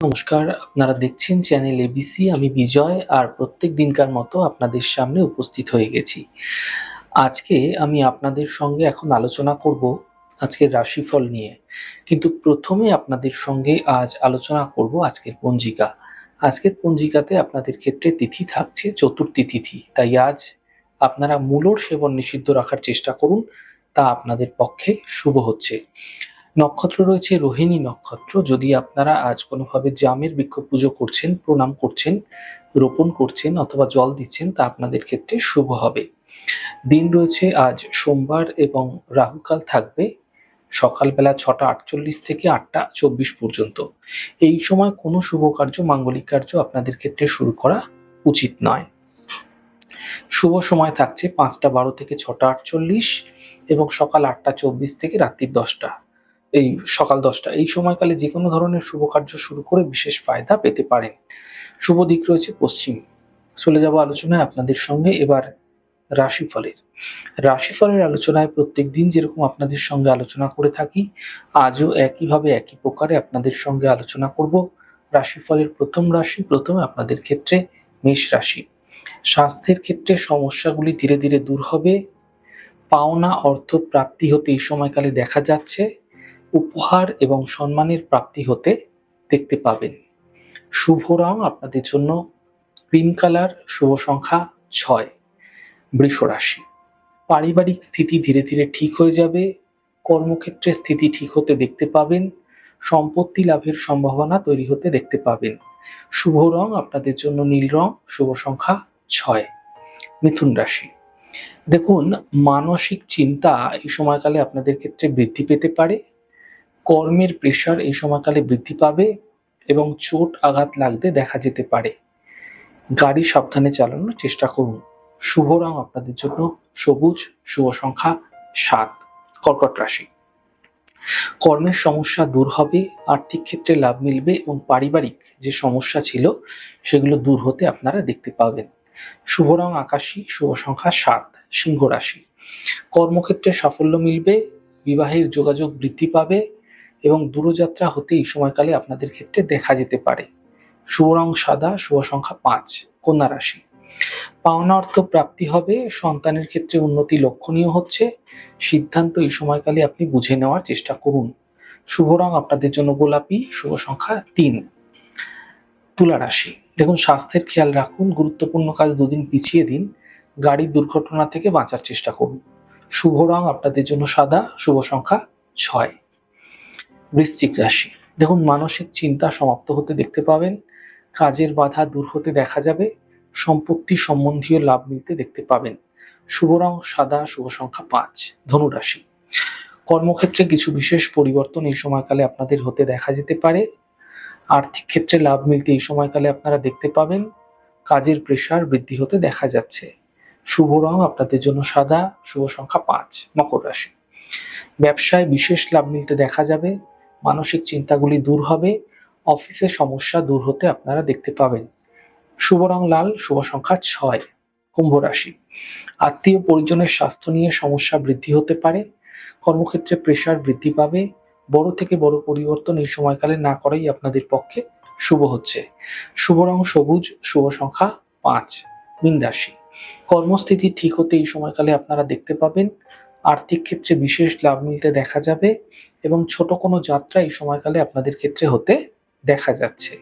নমস্কার, আপনারা দেখছেন চ্যানেল এবিসি। আমি বিজয়, আর প্রত্যেক দিনকার মতো আপনাদের সামনে উপস্থিত হয়ে গেছি। আজকে আমি আপনাদের সঙ্গে এখন আলোচনা করব আজকের রাশিফল নিয়ে। কিন্তু প্রথমে আপনাদের সঙ্গে আজ আলোচনা করব আজকের পঞ্জিকা। আজকের পঞ্জিকাতে আপনাদের ক্ষেত্রে তিথি থাকছে চতুর্থী তিথি, তাই আজ আপনারা মূলর সেবন নিষিদ্ধ রাখার চেষ্টা করুন, তা আপনাদের পক্ষে শুভ হচ্ছে। নক্ষত্র রয়েছে রোহিণী নক্ষত্র। যদি আপনারা আজ কোনোভাবে জামের বৃক্ষ পুজো করছেন, প্রণাম করছেন, রোপণ করছেন অথবা জল দিচ্ছেন, তা আপনাদের ক্ষেত্রে শুভ হবে। দিন রয়েছে আজ সোমবার এবং রাহুকাল থাকবে সকালবেলা 6টা 48 থেকে 8টা 24 পর্যন্ত। এই সময় কোনো শুভ কার্য, মাঙ্গলিক কার্য আপনাদের ক্ষেত্রে শুরু করা উচিত নয়। শুভ সময় থাকছে 5টা 12 থেকে 6টা 48 এবং সকাল 8টা 24 থেকে রাত্রি 10টা, এই সকাল 10টা। এই সময়কালে যে কোনো ধরনের শুভ কার্য শুরু করে বিশেষ ফায়দা পেতে পারেন। শুভ দিক রয়েছে পশ্চিম। চলে যাব আলোচনায় আপনাদের সঙ্গে এবার রাশিফলের আলোচনায় প্রত্যেক দিন যেরকম আপনাদের সঙ্গে আলোচনা করে থাকি, আজও একইভাবে একই প্রকারে আপনাদের সঙ্গে আলোচনা করব রাশিফলের প্রথম রাশি। প্রথমে আপনাদের ক্ষেত্রে মেষ রাশি। স্বাস্থ্যের ক্ষেত্রে সমস্যাগুলি ধীরে ধীরে দূর হবে। পাওনা অর্থ প্রাপ্তি হতে এই সময়কালে দেখা যাচ্ছে। উপহার এবং সম্মানের প্রাপ্তি হতে দেখতে পাবেন। শুভ রং আপনাদের জন্য ক্রিম কালার। শুভ সংখ্যা 6। বৃষ রাশি। পারিবারিক স্থিতি ধীরে ধীরে ঠিক হয়ে যাবে। কর্মক্ষেত্রে স্থিতি ঠিক হতে দেখতে পাবেন। সম্পত্তি লাভের সম্ভাবনা তৈরি হতে দেখতে পাবেন। শুভ রং আপনাদের জন্য নীল রং। শুভ সংখ্যা 6। মিথুন রাশি। দেখুন, মানসিক চিন্তা এই সময়কালে আপনাদের ক্ষেত্রে বৃদ্ধি পেতে পারে। কর্মের প্রেশার এই সময়কালে বৃদ্ধি পাবে এবং চোট আঘাত লাগতে দেখা যেতে পারে। গাড়ি সাবধানে চালানোর চেষ্টা করুন। শুভ রং আপনাদের জন্য সবুজ। শুভ সংখ্যা 7। কর্কট রাশি। কর্মের সমস্যা দূর হবে, আর্থিক ক্ষেত্রে লাভ মিলবে এবং পারিবারিক যে সমস্যা ছিল সেগুলো দূর হতে আপনারা দেখতে পাবেন। শুভ রং আকাশী। শুভ সংখ্যা 7। সিংহ রাশি। কর্মক্ষেত্রে সাফল্য মিলবে, বিবাহের যোগাযোগ বৃদ্ধি পাবে এবং দূরযাত্রা হতে এই সময়কালে আপনাদের ক্ষেত্রে দেখা যেতে পারে। শুভ রং সাদা। শুভ সংখ্যা 5। কন্যা রাশি। পাওনা অর্থ প্রাপ্তি হবে, সন্তানের ক্ষেত্রে উন্নতি লক্ষণীয় হচ্ছে। সিদ্ধান্ত এই সময়কালে আপনি বুঝে নেওয়ার চেষ্টা করুন। শুভ রং আপনাদের জন্য গোলাপি। শুভ সংখ্যা 3। তুলা রাশি। দেখুন, স্বাস্থ্যের খেয়াল রাখুন, গুরুত্বপূর্ণ কাজ দুদিন পিছিয়ে দিন, গাড়ির দুর্ঘটনা থেকে বাঁচার চেষ্টা করুন। শুভ রং আপনাদের জন্য সাদা। শুভ সংখ্যা 6। বৃশ্চিক রাশি। দেখুন, মানসিক চিন্তা সমাপ্ত হতে দেখতে পাবেন। কাজের বাধা দূর হতে দেখা যাবে। সম্পত্তি সম্বন্ধীয় লাভ মিলতে দেখতে পাবেন। শুভ রং সাদা। শুভ সংখ্যা 5। ধনু রাশি। কর্মক্ষেত্রে কিছু বিশেষ পরিবর্তন এই সময়কালে আপনাদের হতে দেখা যেতে পারে। আর্থিক ক্ষেত্রে লাভ মিলতে এই সময়কালে আপনারা দেখতে পাবেন। কাজের প্রেশার বৃদ্ধি হতে দেখা যাচ্ছে। শুভ রং আপনাদের জন্য সাদা। শুভ সংখ্যা 5। মকর রাশি। ব্যবসায় বিশেষ লাভ মিলতে দেখা যাবে। মানসিক চিন্তাগুলি দূর হবে। অফিসের সমস্যা দূর হতে আপনারা দেখতে পাবেন। শুভ রং লাল। শুভ সংখ্যা 6। কুম্ভ রাশি। আত্মীয় পরিজনের স্বাস্থ্য নিয়ে সমস্যা বৃদ্ধি হতে পারে। কর্মক্ষেত্রে প্রেশার বৃদ্ধি পাবে। বড় থেকে বড় পরিবর্তন এই সময়কালে না করাই আপনাদের পক্ষে শুভ হচ্ছে। শুভ রং সবুজ। শুভ সংখ্যা 5। মীন রাশি। কর্মস্থিতি ঠিক হতে এই সময়কালে আপনারা দেখতে পাবেন। আর্থিক ক্ষেত্রে বিশেষ লাভ মিলতে দেখা যাবে এবং ছোট কোনো যাত্রা এই সময়কালে আপনাদের ক্ষেত্রে হতে দেখা যাচ্ছে।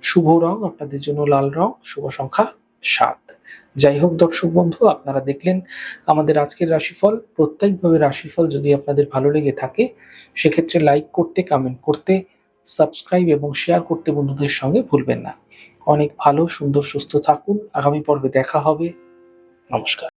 শুভ রং আপনাদের জন্য লাল রং। শুভ সংখ্যা 7। যাই হোক দর্শক বন্ধু, আপনারা দেখলেন আমাদের আজকের রাশিফল। প্রত্যেকভাবে রাশিফল যদি আপনাদের ভালো লেগে থাকে, সেক্ষেত্রে লাইক করতে, কমেন্ট করতে, সাবস্ক্রাইব এবং শেয়ার করতে বন্ধুদের সঙ্গে ভুলবেন না। অনেক ভালো, সুন্দর, সুস্থ থাকুন। আগামী পর্বে দেখা হবে। নমস্কার।